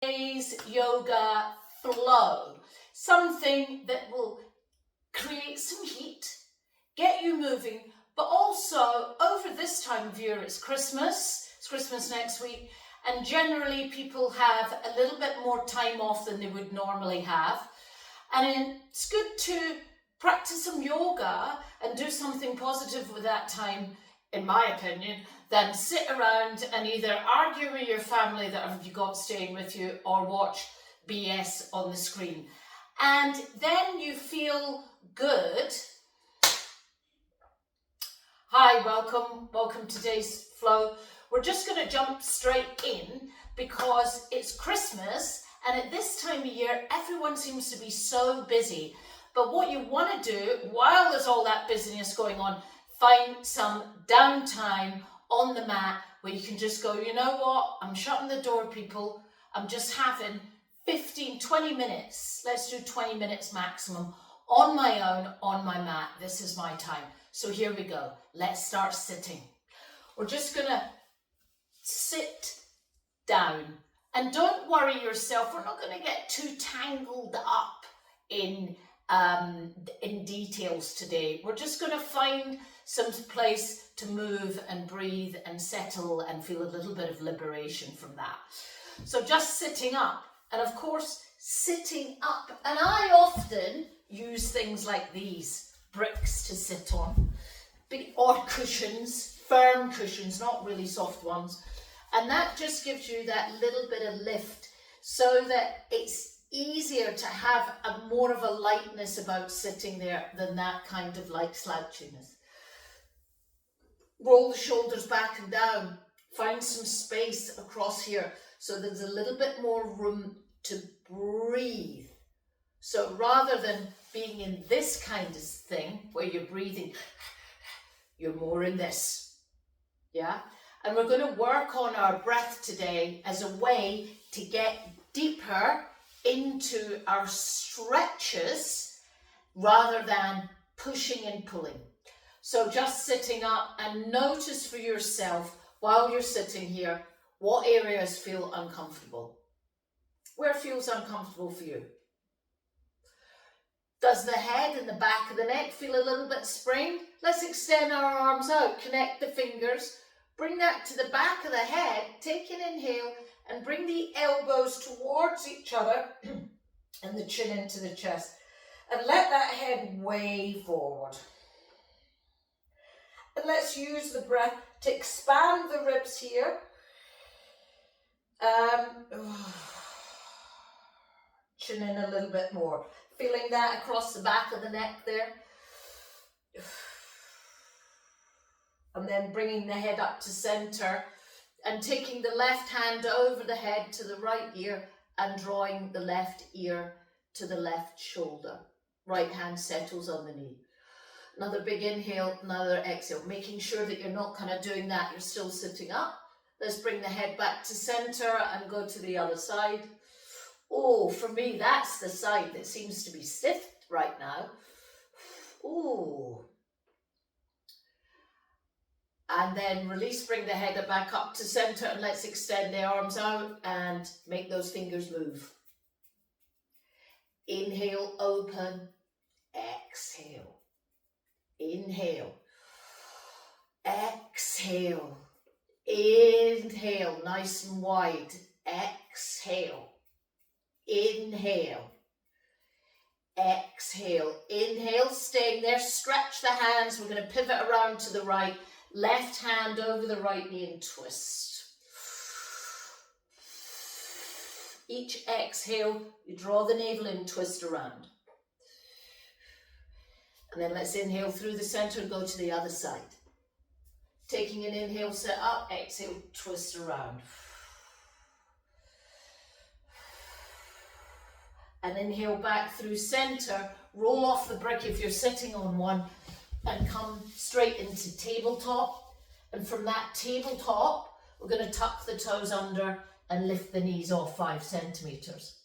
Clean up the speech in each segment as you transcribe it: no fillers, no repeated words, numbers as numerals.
Today's yoga flow, something that will create some heat, get you moving, but also over this time of year it's Christmas next week, and generally people have a little bit more time off than they would normally have, and it's good to practice some yoga and do something positive with that time, in my opinion, than sit around and either argue with your family that you got staying with you or watch BS on the screen. And then you feel good. Hi, welcome to today's flow. We're just going to jump straight in because it's Christmas, and at this time of year, everyone seems to be so busy. But what you want to do while there's all that busyness going on, find some downtime on the mat where you can just go, you know what, I'm shutting the door, people. I'm just having 15-20 minutes. Let's do 20 minutes maximum on my own, on my mat. This is my time. So here we go. Let's start sitting. We're just going to sit down. And don't worry yourself. We're not going to get too tangled up in details today. We're just going to find some place to move and breathe and settle and feel a little bit of liberation from that. So just sitting up, and of course sitting up, and I often use things like these bricks to sit on, or cushions, firm cushions, not really soft ones, and that just gives you that little bit of lift so that it's easier to have more of a lightness about sitting there than that kind of like slouchiness. Roll the shoulders back and down. Find some space across here so there's a little bit more room to breathe. So rather than being in this kind of thing where you're breathing, you're more in this. Yeah? And we're going to work on our breath today as a way to get deeper into our stretches rather than pushing and pulling. So just sitting up, and notice for yourself while you're sitting here, what areas feel uncomfortable? Where feels uncomfortable for you? Does the head and the back of the neck feel a little bit sprained? Let's extend our arms out, connect the fingers, bring that to the back of the head, take an inhale, and bring the elbows towards each other and the chin into the chest. And let that head way forward. And let's use the breath to expand the ribs here. Chin in a little bit more. Feeling that across the back of the neck there. And then bringing the head up to center and taking the left hand over the head to the right ear and drawing the left ear to the left shoulder. Right hand settles on the knee. Another big inhale, another exhale, making sure that you're not kind of doing that, you're still sitting up. Let's bring the head back to center and go to the other side. Oh, for me, that's the side that seems to be stiff right now. Oh. And then release, bring the head back up to center, and let's extend the arms out and make those fingers move. Inhale, open, exhale. Inhale, exhale, inhale, nice and wide, exhale, inhale, exhale, inhale, staying there, stretch the hands, we're going to pivot around to the right, left hand over the right knee and twist. Each exhale, you draw the navel in, twist around. And then let's inhale through the center and go to the other side. Taking an inhale, sit up, exhale, twist around. And inhale back through center, roll off the brick if you're sitting on one, and come straight into tabletop. And from that tabletop, we're going to tuck the toes under and lift the knees off 5 centimeters.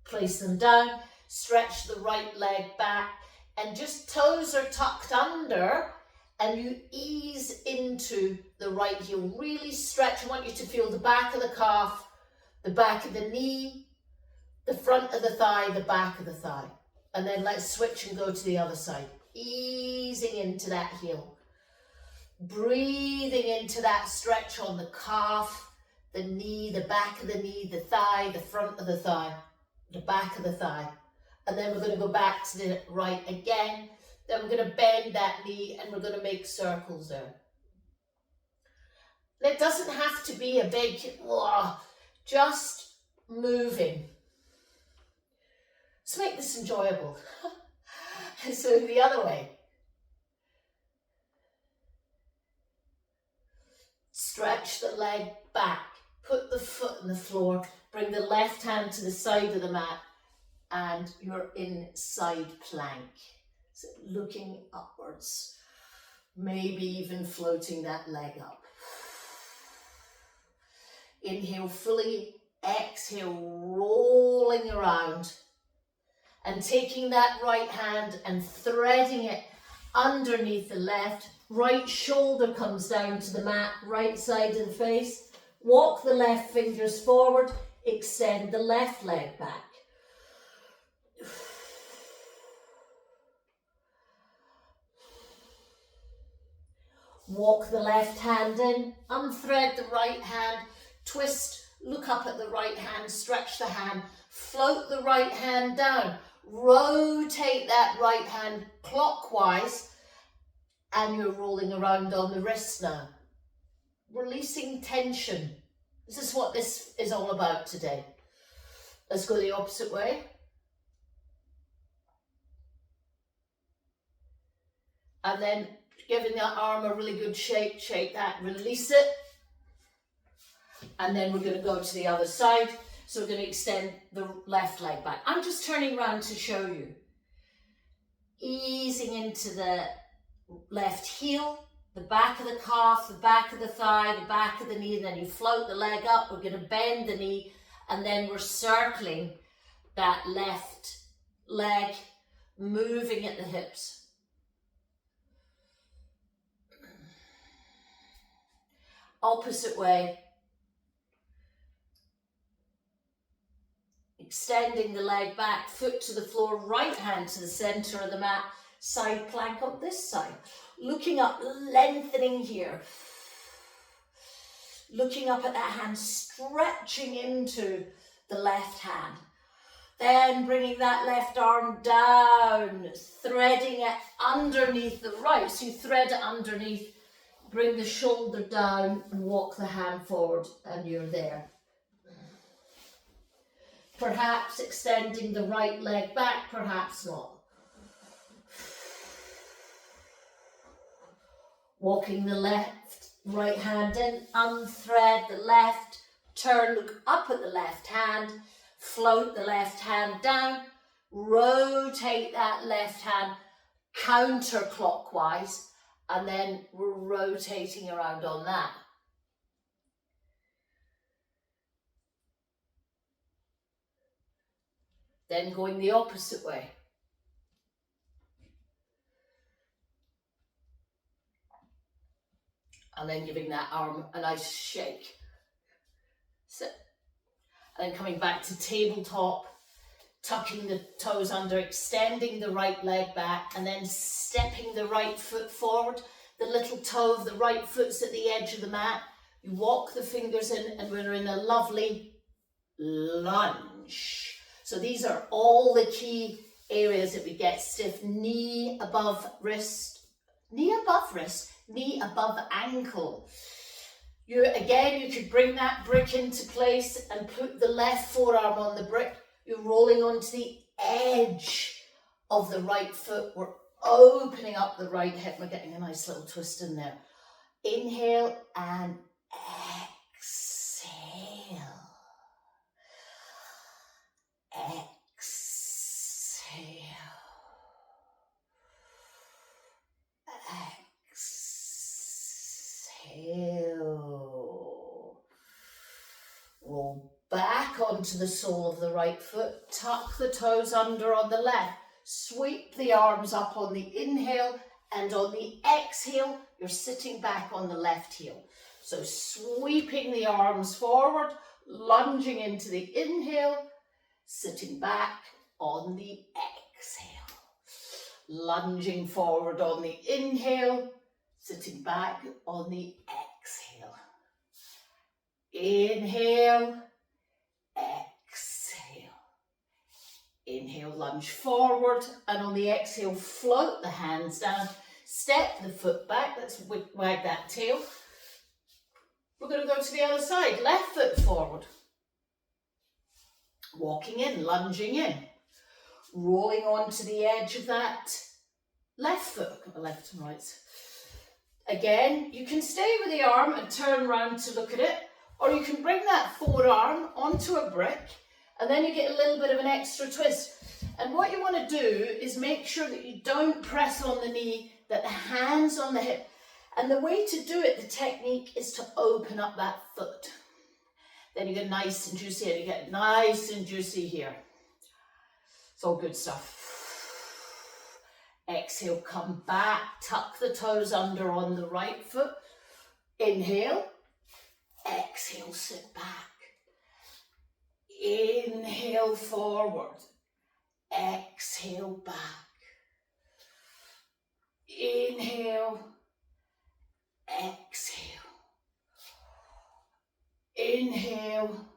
Place them down, stretch the right leg back, and just toes are tucked under, and you ease into the right heel. Really stretch. I want you to feel the back of the calf the back of the knee, the front of the thigh, the back of the thigh. And then let's switch and go to the other side. Easing into that heel. Breathing into that stretch on the calf, the knee, the back of the knee, the thigh, the front of the thigh, the back of the thigh. And then we're going to go back to the right again. Then we're going to bend that knee and we're going to make circles there. It doesn't have to be a big, just moving. Let's make this enjoyable. So the other way. Stretch the leg back, put the foot on the floor, bring the left hand to the side of the mat, and you're in side plank. So looking upwards, maybe even floating that leg up. Inhale fully, exhale, rolling around, and taking that right hand and threading it underneath the left. Right shoulder comes down to the mat, right side of the face. Walk the left fingers forward, extend the left leg back. Walk the left hand in, unthread the right hand, twist, look up at the right hand, stretch the hand, float the right hand down, rotate that right hand clockwise, and you're rolling around on the wrist now. Releasing tension. This is what this is all about today. Let's go the opposite way. And then giving that arm a really good shake, shake that, release it. And then we're going to go to the other side. So we're going to extend the left leg back. I'm just turning around to show you. Easing into the left heel, the back of the calf, the back of the thigh, the back of the knee, and then you float the leg up. We're going to bend the knee, and then we're circling that left leg, moving at the hips. Opposite way. Extending the leg back, foot to the floor, right hand to the center of the mat, side plank on this side. Looking up, lengthening here. Looking up at that hand, stretching into the left hand. Then bringing that left arm down, threading it underneath the right. So you thread it underneath, bring the shoulder down and walk the hand forward, and you're there. Perhaps extending the right leg back, perhaps not. Walking the right hand in, unthread the left, turn, look up at the left hand, float the left hand down, rotate that left hand counterclockwise, and then we're rotating around on that. Then going the opposite way. And then giving that arm a nice shake. So, and then coming back to tabletop, tucking the toes under, extending the right leg back, and then stepping the right foot forward. The little toe of the right foot's at the edge of the mat. You walk the fingers in, and we're in a lovely lunge. So these are all the key areas that we get stiff. Knee above wrist, knee above wrist, knee above ankle. You could bring that brick into place and put the left forearm on the brick. You're rolling onto the edge of the right foot. We're opening up the right hip. We're getting a nice little twist in there. Inhale and exhale. Exhale. Exhale. Roll back onto the sole of the right foot. Tuck the toes under on the left. Sweep the arms up on the inhale, and on the exhale, you're sitting back on the left heel. So sweeping the arms forward, lunging into the inhale, sitting back on the exhale. Lunging forward on the inhale, sitting back on the exhale. Inhale, exhale. Inhale, lunge forward, and on the exhale, float the hands down, step the foot back, let's wag that tail. We're going to go to the other side, left foot forward. Walking in, lunging in, rolling onto the edge of that left foot, got my left and right. Again, you can stay with the arm and turn around to look at it, or you can bring that forearm onto a brick, and then you get a little bit of an extra twist. And what you want to do is make sure that you don't press on the knee, that the hand's on the hip. And the way to do it, the technique, is to open up that foot. Then you get nice and juicy, and you get nice and juicy here. It's all good stuff. Exhale, come back, tuck the toes under on the right foot. Inhale. Exhale, sit back. Inhale, forward. Exhale, back. Inhale. Exhale. Inhale.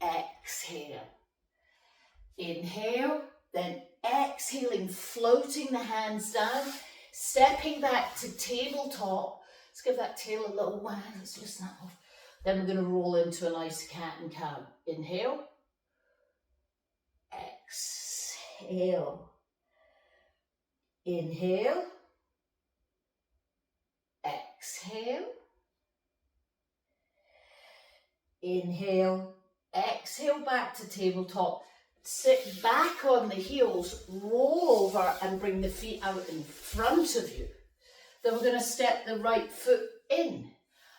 Exhale. Inhale, then exhaling, floating the hands down, stepping back to tabletop. Let's give that tail a little wag. Let's loosen that off. Then we're going to roll into a nice cat and cow. Inhale. Exhale. Inhale. Exhale. Inhale. Exhale back to tabletop. Sit back on the heels, roll over and bring the feet out in front of you. Then we're going to step the right foot in,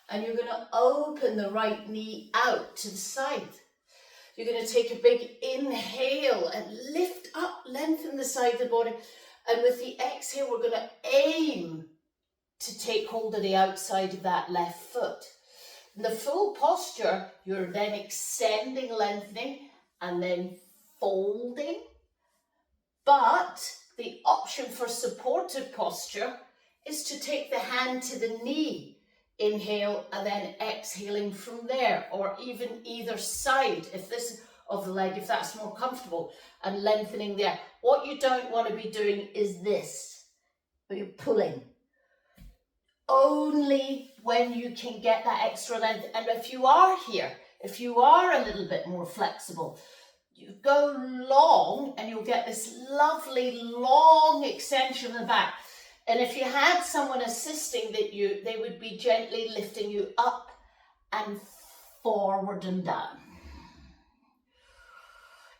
and you're going to open the right knee out to the side. You're going to take a big inhale and lift up, lengthen the side of the body. And with the exhale, we're going to aim to take hold of the outside of that left foot. In the full posture, you're then extending, lengthening, and then folding. But the option for supported posture is to take the hand to the knee, inhale, and then exhaling from there, or even either side, if this of the leg, if that's more comfortable, and lengthening there. What you don't want to be doing is this, where you're pulling. Only when you can get that extra length. And if you are here, if you are a little bit more flexible, you go long and you'll get this lovely long extension in the back. And if you had someone assisting they would be gently lifting you up and forward and down.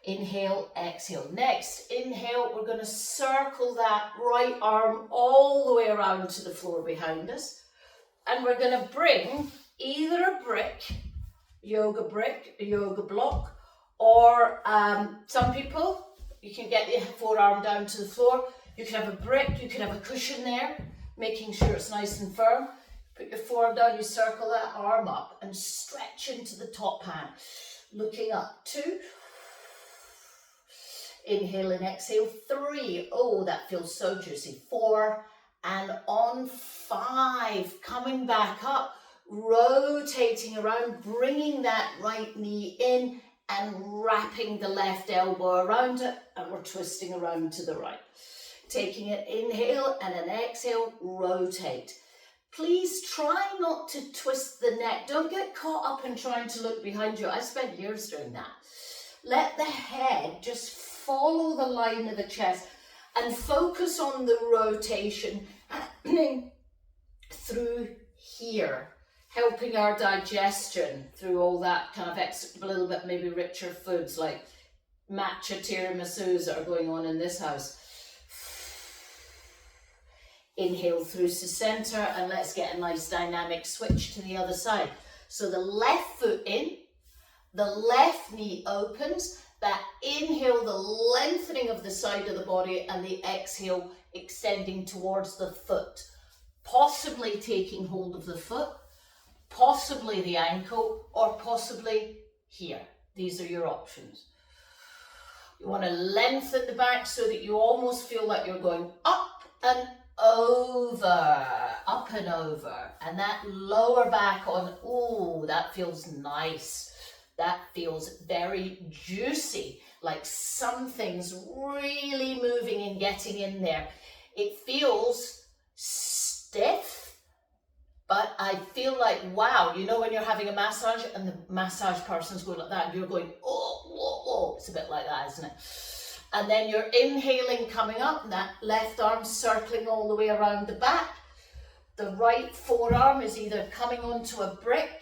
Inhale, exhale. Next, inhale, we're going to circle that right arm all the way around to the floor behind us. And we're going to bring either a brick, a yoga block, or some people, you can get your forearm down to the floor. You can have a brick, you can have a cushion there, making sure it's nice and firm. Put your forearm down, you circle that arm up and stretch into the top hand. Looking up, 2. Inhale and exhale, 3. Oh, that feels so juicy. 4, and on 5, coming back up, rotating around, bringing that right knee in and wrapping the left elbow around it, and we're twisting around to the right. Taking an inhale and an exhale, rotate. Please try not to twist the neck. Don't get caught up in trying to look behind you. I spent years doing that. Let the head just follow the line of the chest and focus on the rotation happening through here, helping our digestion through all that kind of extra, a little bit maybe richer foods like matcha tiramisus that are going on in this house. Inhale through to center, and let's get a nice dynamic switch to the other side. So the left foot in, the left knee opens, that inhale, the lengthening of the side of the body, and the exhale, extending towards the foot, possibly taking hold of the foot, possibly the ankle, or possibly here. These are your options. You want to lengthen the back so that you almost feel like you're going up and over, up and over. And that lower back on, ooh, that feels nice. That feels very juicy, like something's really moving and getting in there. It feels stiff, but I feel like, wow, you know when you're having a massage and the massage person's going like that and you're going, oh, oh, oh. It's a bit like that, isn't it? And then you're inhaling, coming up, and that left arm circling all the way around the back. The right forearm is either coming onto a brick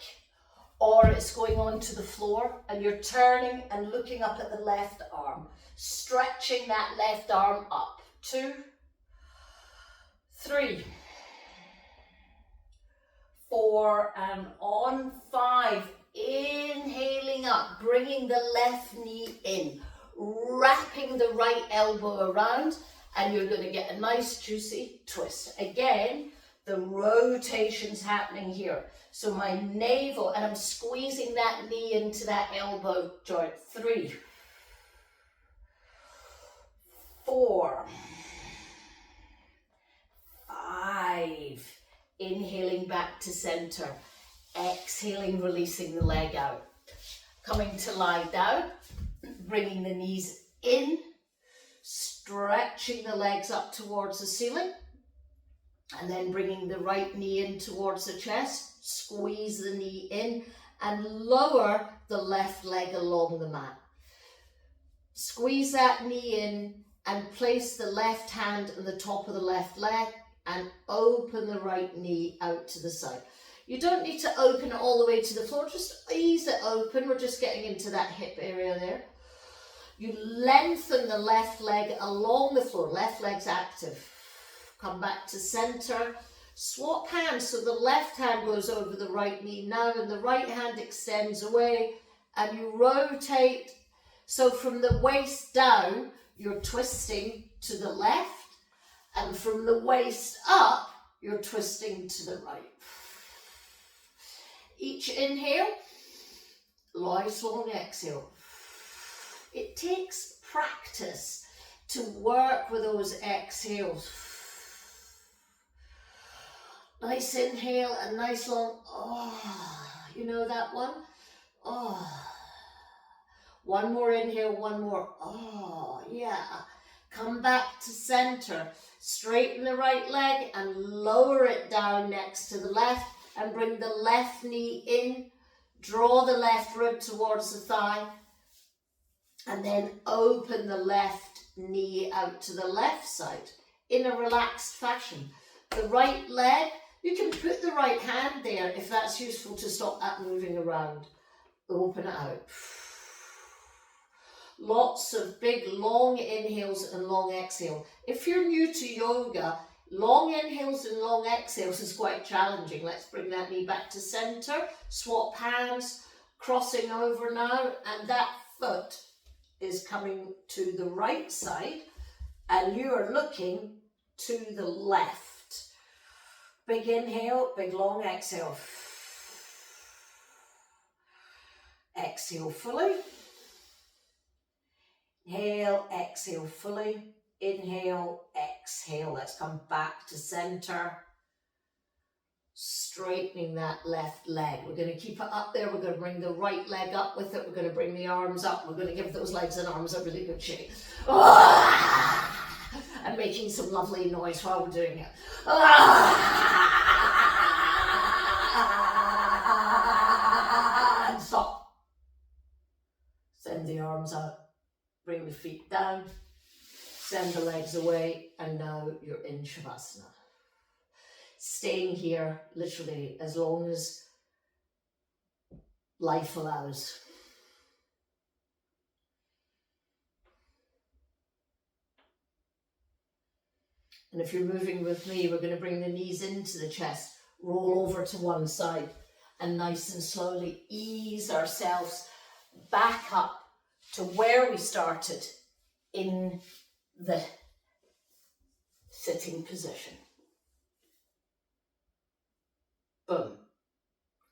or it's going onto the floor, and you're turning and looking up at the left arm, stretching that left arm up. 2, 3, 4, and on 5, inhaling up, bringing the left knee in, wrapping the right elbow around, and you're going to get a nice juicy twist. Again, the rotation's happening here. So my navel, and I'm squeezing that knee into that elbow joint. 3, 4, 5. Inhaling back to center. Exhaling, releasing the leg out. Coming to lie down, bringing the knees in, stretching the legs up towards the ceiling, and then bringing the right knee in towards the chest, squeeze the knee in, and lower the left leg along the mat. Squeeze that knee in and place the left hand on the top of the left leg and open the right knee out to the side. You don't need to open it all the way to the floor, just ease it open. We're just getting into that hip area there. You lengthen the left leg along the floor, left leg's active. Come back to center, swap hands, so the left hand goes over the right knee now and the right hand extends away, and you rotate. So from the waist down, you're twisting to the left, and from the waist up, you're twisting to the right. Each inhale, nice long exhale. It takes practice to work with those exhales. Nice inhale and nice long, oh, you know that one? Oh. One more inhale, one more, oh, yeah. Come back to center. Straighten the right leg and lower it down next to the left and bring the left knee in. Draw the left rib towards the thigh and then open the left knee out to the left side in a relaxed fashion. The right leg, you can put the right hand there if that's useful to stop that moving around. Open it out. Lots of big long inhales and long exhales. If you're new to yoga, long inhales and long exhales is quite challenging. Let's bring that knee back to center. Swap hands, crossing over now, and that foot is coming to the right side and you are looking to the left. Big inhale, big long exhale. Exhale fully. Inhale, exhale fully. Inhale, exhale. Let's come back to center. Straightening that left leg. We're going to keep it up there. We're going to bring the right leg up with it. We're going to bring the arms up. We're going to give those legs and arms a really good shake. And making some lovely noise while we're doing it. And stop. Send the arms out. Bring the feet down. Send the legs away. And now you're in Shavasana. Staying here literally as long as life allows. And if you're moving with me, we're going to bring the knees into the chest, roll over to one side, and nice and slowly ease ourselves back up to where we started in the sitting position. Boom.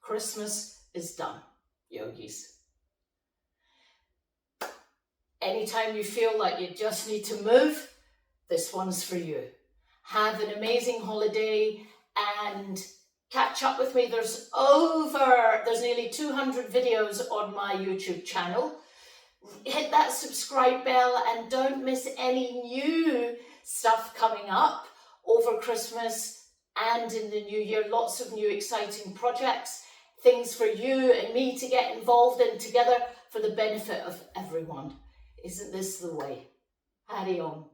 Christmas is done, yogis. Anytime you feel like you just need to move, this one's for you. Have an amazing holiday and catch up with me. There's nearly 200 videos on my YouTube channel. Hit that subscribe bell and don't miss any new stuff coming up over Christmas and in the new year. Lots of new exciting projects, things for you and me to get involved in together for the benefit of everyone. Isn't this the way? Carry on.